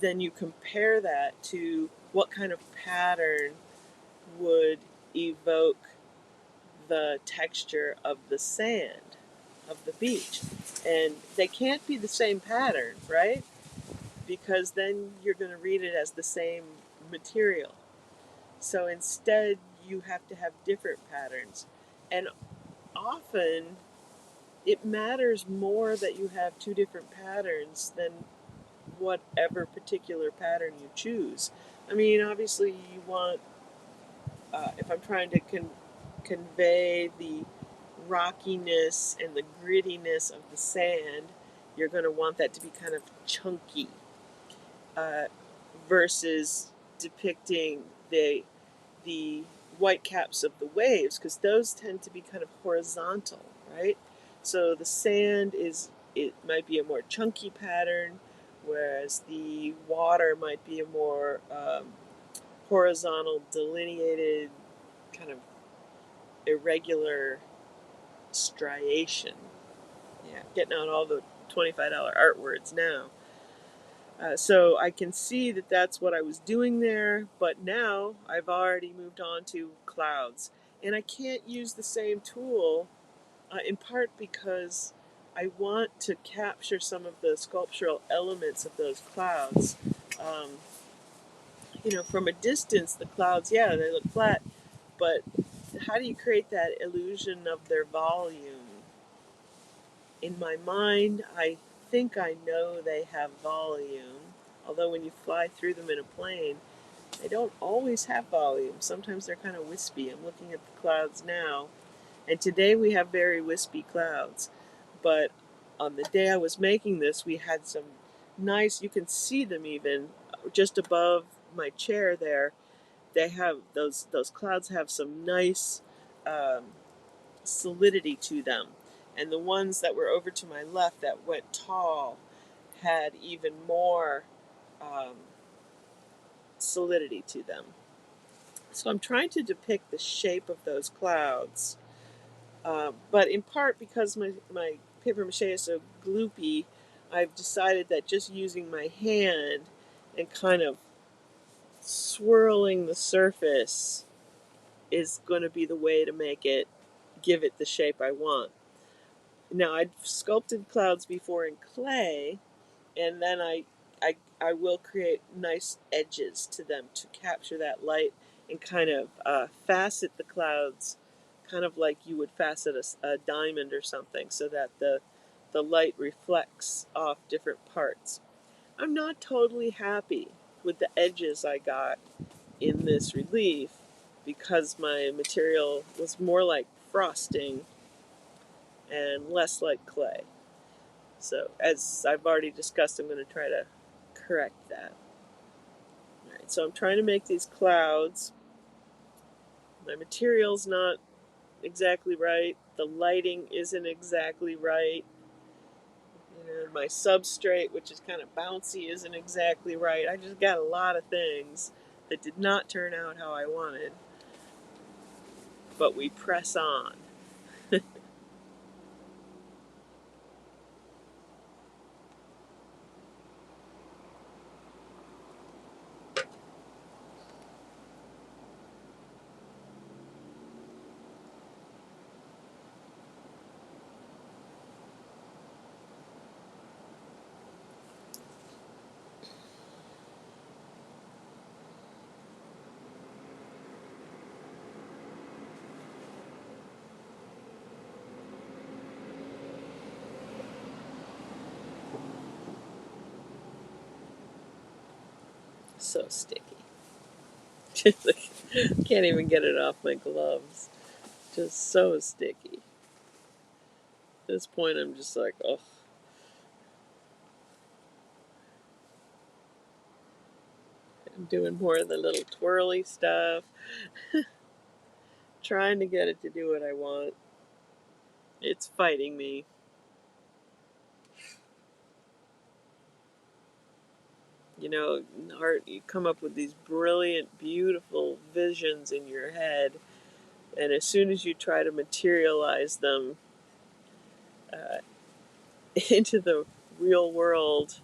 then you compare that to what kind of pattern would evoke the texture of the sand of the beach. And they can't be the same pattern, right? Because then you're going to read it as the same material. So instead, you have to have different patterns. And often, it matters more that you have two different patterns than whatever particular pattern you choose. I mean, obviously, you want, if I'm trying to convey the rockiness and the grittiness of the sand, you're going to want that to be kind of chunky, uh, versus depicting the white caps of the waves, because those tend to be kind of horizontal, right? So the sand it might be a more chunky pattern, whereas the water might be a more horizontal, delineated, kind of irregular striation. Yeah, getting out all the $25 art words now. So I can see that that's what I was doing there, but now I've already moved on to clouds. And I can't use the same tool, in part because I want to capture some of the sculptural elements of those clouds. Um, from a distance, the clouds, yeah, they look flat, but how do you create that illusion of their volume? In my mind, I think I know they have volume, although when you fly through them in a plane, they don't always have volume. Sometimes they're kind of wispy. I'm looking at the clouds now, and today we have very wispy clouds. But on the day I was making this, we had some nice, you can see them even just above my chair there. They have those clouds have some nice um, solidity to them. And the ones that were over to my left that went tall had even more um, solidity to them. So I'm trying to depict the shape of those clouds. But in part because my paper mache is so gloopy, I've decided that just using my hand and kind of swirling the surface is going to be the way to make it, give it the shape I want. Now, I've sculpted clouds before in clay, and then I will create nice edges to them to capture that light and kind of facet the clouds, kind of like you would facet a diamond or something, so that the light reflects off different parts. I'm not totally happy with the edges I got in this relief because my material was more like frosting and less like clay. So, as I've already discussed, I'm going to try to correct that. Alright, so I'm trying to make these clouds. My material's not exactly right. The lighting isn't exactly right. My substrate, which is kind of bouncy, isn't exactly right. I just got a lot of things that did not turn out how I wanted. But we press on. So sticky. Can't even get it off my gloves. Just so sticky. At this point, I'm just like, oh. I'm doing more of the little twirly stuff. Trying to get it to do what I want. It's fighting me. Art, you come up with these brilliant, beautiful visions in your head, and as soon as you try to materialize them uh, into the real world,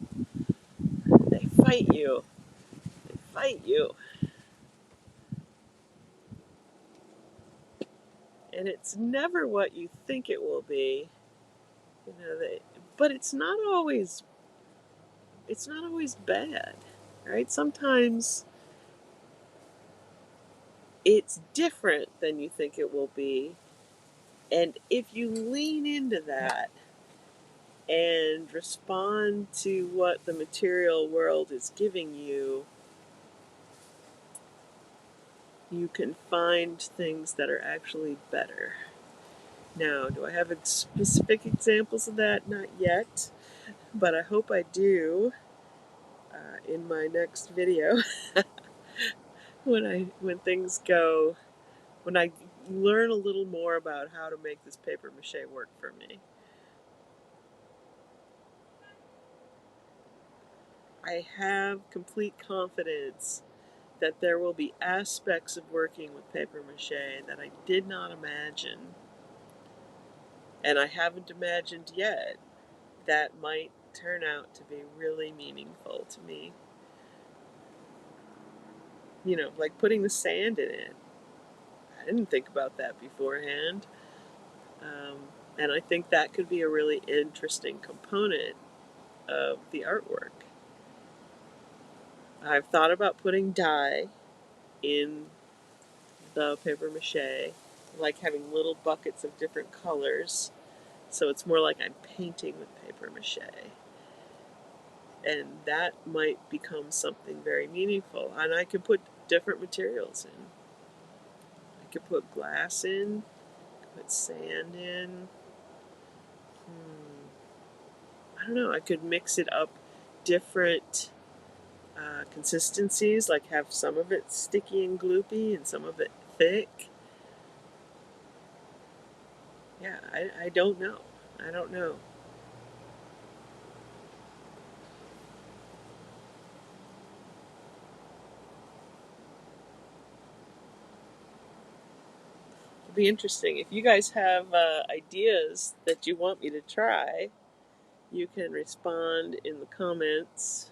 they fight you. They fight you. and it's never what you think it will be. But it's not always bad, right? Sometimes it's different than you think it will be, and if you lean into that and respond to what the material world is giving you, you can find things that are actually better. Now, do I have specific examples of that? Not yet, but I hope I do in my next video when things go, when I learn a little more about how to make this paper mache work for me. I have complete confidence that there will be aspects of working with paper mache that I did not imagine, and I haven't imagined yet, that might turn out to be really meaningful to me. You know, like putting the sand in it. I didn't think about that beforehand. And I think that could be a really interesting component of the artwork. I've thought about putting dye in the paper mache, like having little buckets of different colors, so it's more like I'm painting with paper mache. And that might become something very meaningful. And I could put different materials in. I could put glass in, put sand in. I don't know, I could mix it up different consistencies, like have some of it sticky and gloopy and some of it thick. Yeah, I don't know. I don't know. It'll be interesting. If you guys have ideas that you want me to try, you can respond in the comments.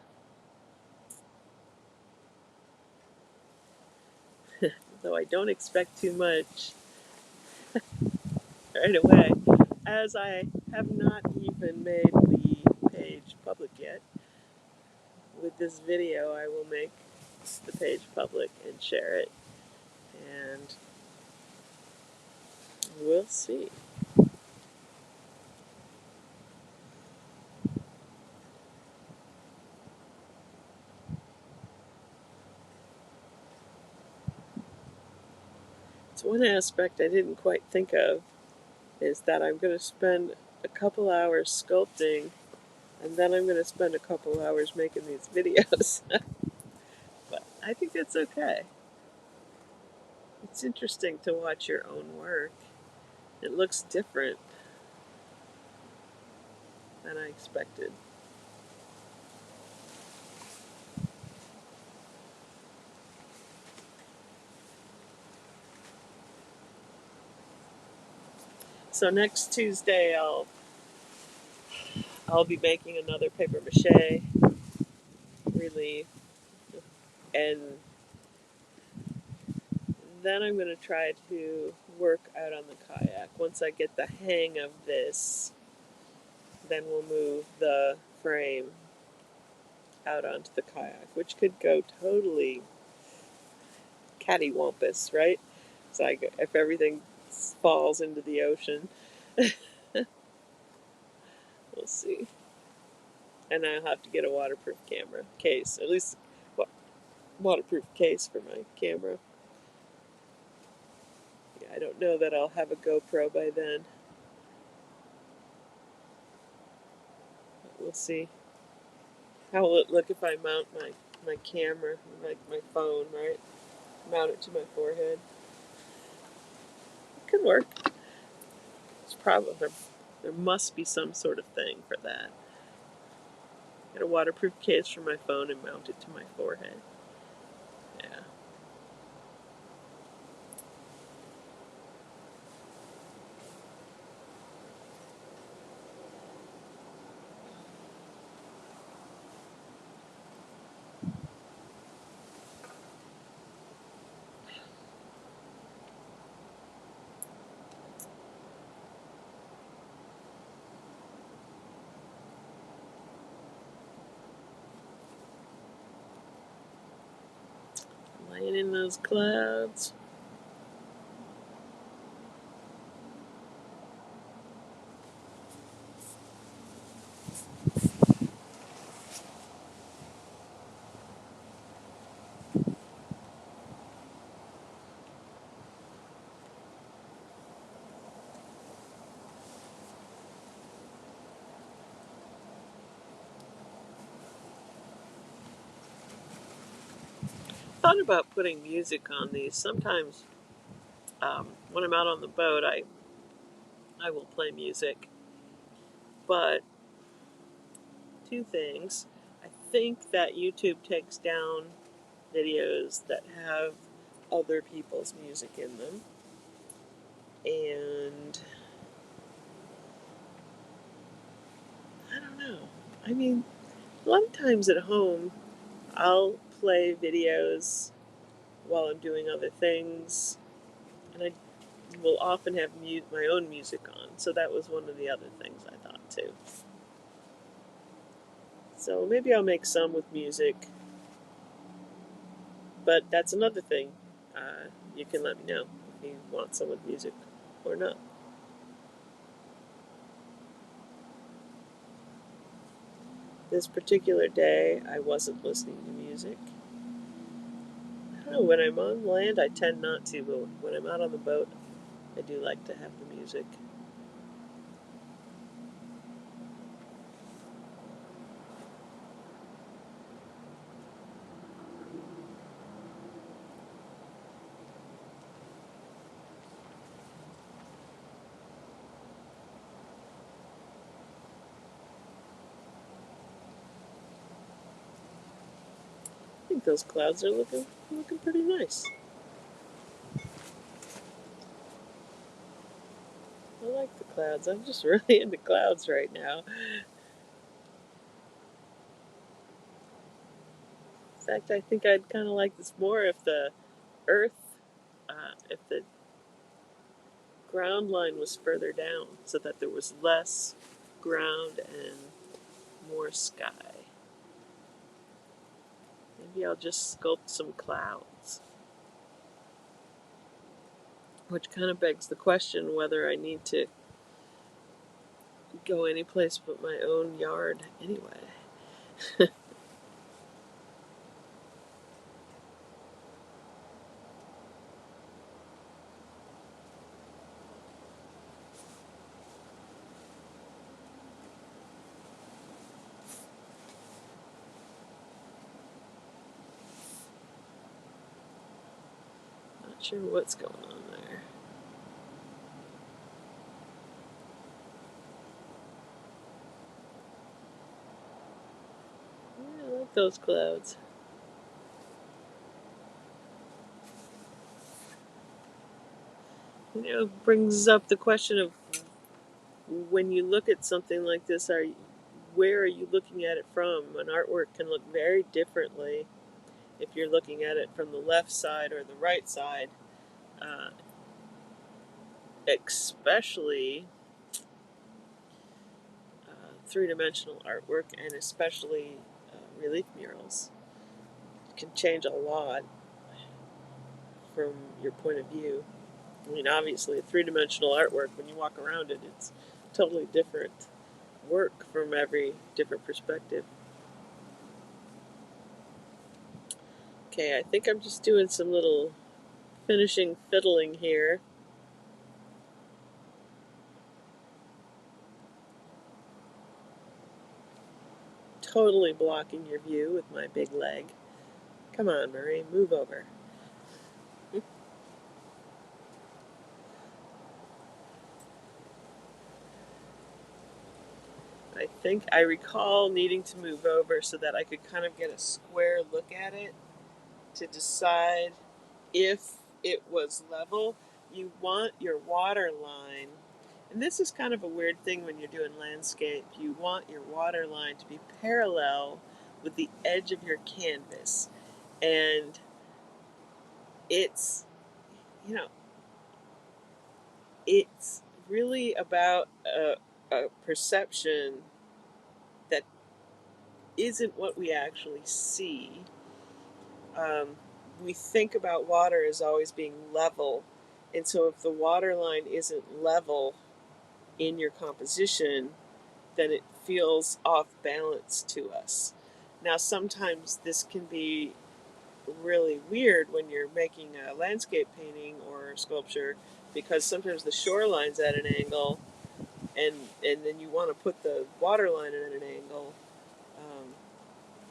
Though I don't expect too much right away, as I have not even made the page public yet. With this video, I will make the page public and share it, and we'll see. It's one aspect I didn't quite think of, is that I'm going to spend a couple hours sculpting, and then I'm going to spend a couple hours making these videos. But I think that's okay. It's interesting to watch your own work. It looks different than I expected. So next Tuesday I'll be making another paper mache relief, and then I'm going to try to work out on the kayak. Once I get the hang of this, then we'll move the frame out onto the kayak, which could go totally cattywampus, right? It's like if everything falls into the ocean. We'll see. And I'll have to get a waterproof camera case, at least waterproof case for my camera. Yeah, I don't know that I'll have a GoPro by then. But we'll see. How will it look if I mount my camera, my phone, right? Mount it to my forehead. It could work. It's probably there must be some sort of thing for that. Get a waterproof case for my phone and mount it to my forehead. Yeah. And in those clouds. Thought about putting music on these. Sometimes when I'm out on the boat, I will play music. But two things. I think that YouTube takes down videos that have other people's music in them. And I don't know. I mean, a lot of times at home, I'll play videos while I'm doing other things, and I will often have my own music on. So that was one of the other things I thought too. So maybe I'll make some with music, but that's another thing. You can let me know if you want some with music or not. This particular day, I wasn't listening to music. I don't know, when I'm on land, I tend not to, but when I'm out on the boat, I do like to have the music. I think those clouds are looking pretty nice. I like the clouds. I'm just really into clouds right now. In fact, I think I'd kind of like this more if the earth, if the ground line was further down so that there was less ground and more sky. Maybe I'll just sculpt some clouds. Which kind of begs the question whether I need to go anyplace but my own yard anyway. Not sure what's going on there. Yeah, I like those clouds. Brings up the question of when you look at something like this, where are you looking at it from? An artwork can look very differently if you're looking at it from the left side or the right side, uh, especially three-dimensional artwork and especially relief murals. It can change a lot from your point of view. I mean, obviously, a three-dimensional artwork, when you walk around it, it's totally different work from every different perspective. Okay, I think I'm just doing some little finishing fiddling here. Totally blocking your view with my big leg. Come on, Marie, move over. I think I recall needing to move over so that I could kind of get a square look at it to decide if it was level. You want your water line, and this is kind of a weird thing when you're doing landscape, you want your water line to be parallel with the edge of your canvas. And it's, you know, it's really about a perception that isn't what we actually see. Um, we think about water as always being level, and so if the water line isn't level in your composition, then it feels off balance to us. Now, sometimes this can be really weird when you're making a landscape painting or sculpture, because sometimes the shoreline's at an angle, and then you want to put the water line at an angle, um,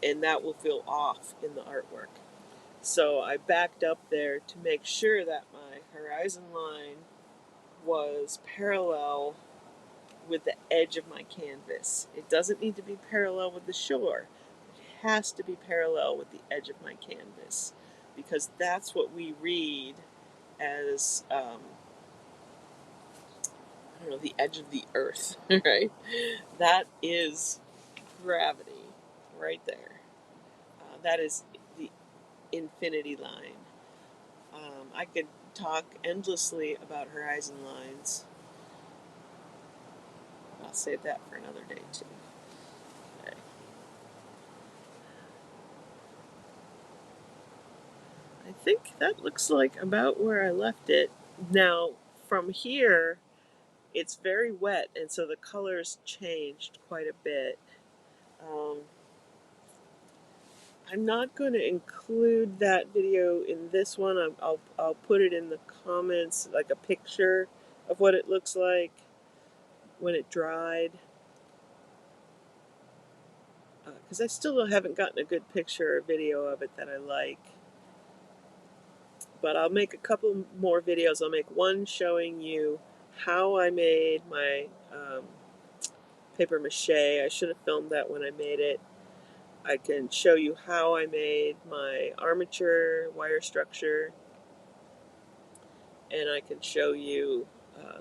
and that will feel off in the artwork. So I backed up there to make sure that my horizon line was parallel with the edge of my canvas. It doesn't need to be parallel with the shore. It has to be parallel with the edge of my canvas, because that's what we read as, I don't know, the edge of the earth, right? That is gravity right there. That is the infinity line. I could talk endlessly about horizon lines. I'll save that for another day too. Okay. I think that looks like about where I left it. Now, from here, it's very wet, and so the colors changed quite a bit. I'm not going to include that video in this one. I'll put it in the comments, like a picture of what it looks like when it dried. Because I still haven't gotten a good picture or video of it that I like. But I'll make a couple more videos. I'll make one showing you how I made my paper mache. I should have filmed that when I made it. I can show you how I made my armature wire structure, and I can show you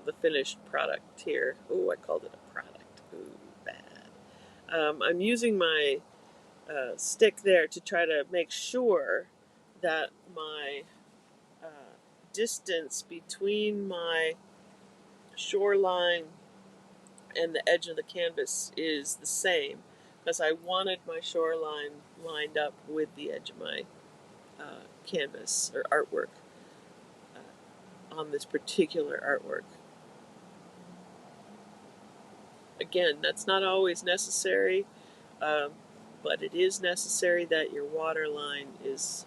the finished product here. Oh, I called it a product. Ooh, bad. I'm using my stick there to try to make sure that my distance between my shoreline and the edge of the canvas is the same, because I wanted my shoreline lined up with the edge of my canvas or artwork on this particular artwork. Again, that's not always necessary, but it is necessary that your water line is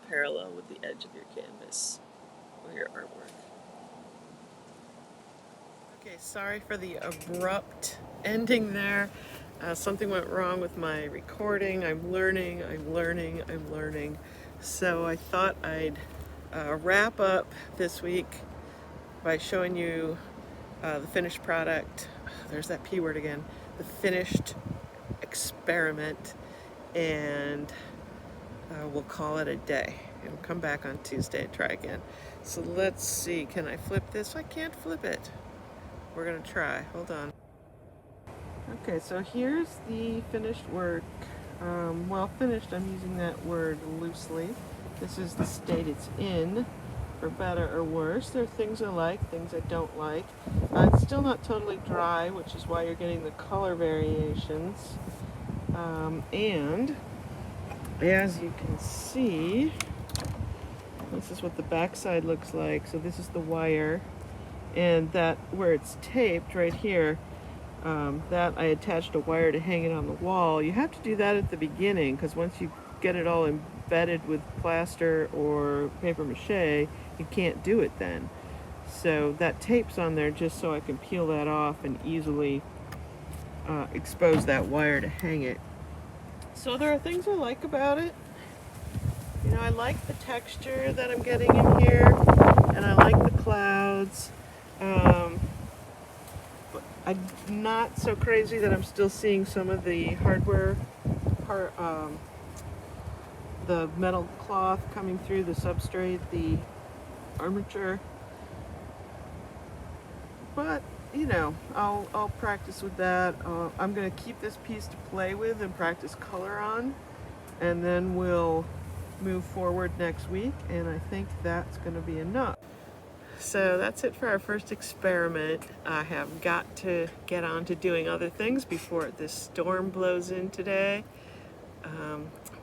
parallel with the edge of your canvas or your artwork. Okay, sorry for the abrupt ending there. Something went wrong with my recording. I'm learning. So I thought I'd wrap up this week by showing you the finished product. There's that P word again. The finished experiment, and we'll call it a day. And come back on Tuesday and try again. So let's see. Can I flip this? I can't flip it. We're gonna try. Hold on. Okay, so here's the finished work. Well, finished, I'm using that word loosely. This is the state it's in, for better or worse. There are things I like, things I don't like. It's still not totally dry, which is why you're getting the color variations. And as you can see, this is what the backside looks like. So this is the wire, and that where it's taped right here, that I attached a wire to hang it on the wall. You have to do that at the beginning, because once you get it all embedded with plaster or paper mache, you can't do it then. So that tape's on there just so I can peel that off and easily expose that wire to hang it. So there are things I like about it. You know, I like the texture that I'm getting in here, and I like the clouds. But I'm not so crazy that I'm still seeing some of the hardware part, the metal cloth coming through the substrate, the armature. But you know, I'll practice with that. I'm going to keep this piece to play with and practice color on, and then we'll move forward next week, and I think that's going to be enough. So that's it for our first experiment. I have got to get on to doing other things before this storm blows in today.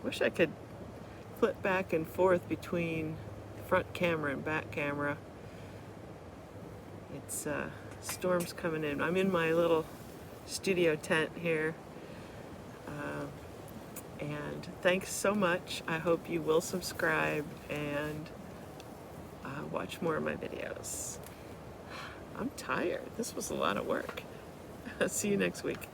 Wish I could flip back and forth between front camera and back camera. It's storm's coming in. I'm in my little studio tent here. And thanks so much. I hope you will subscribe and watch more of my videos. I'm tired. This was a lot of work. See you next week.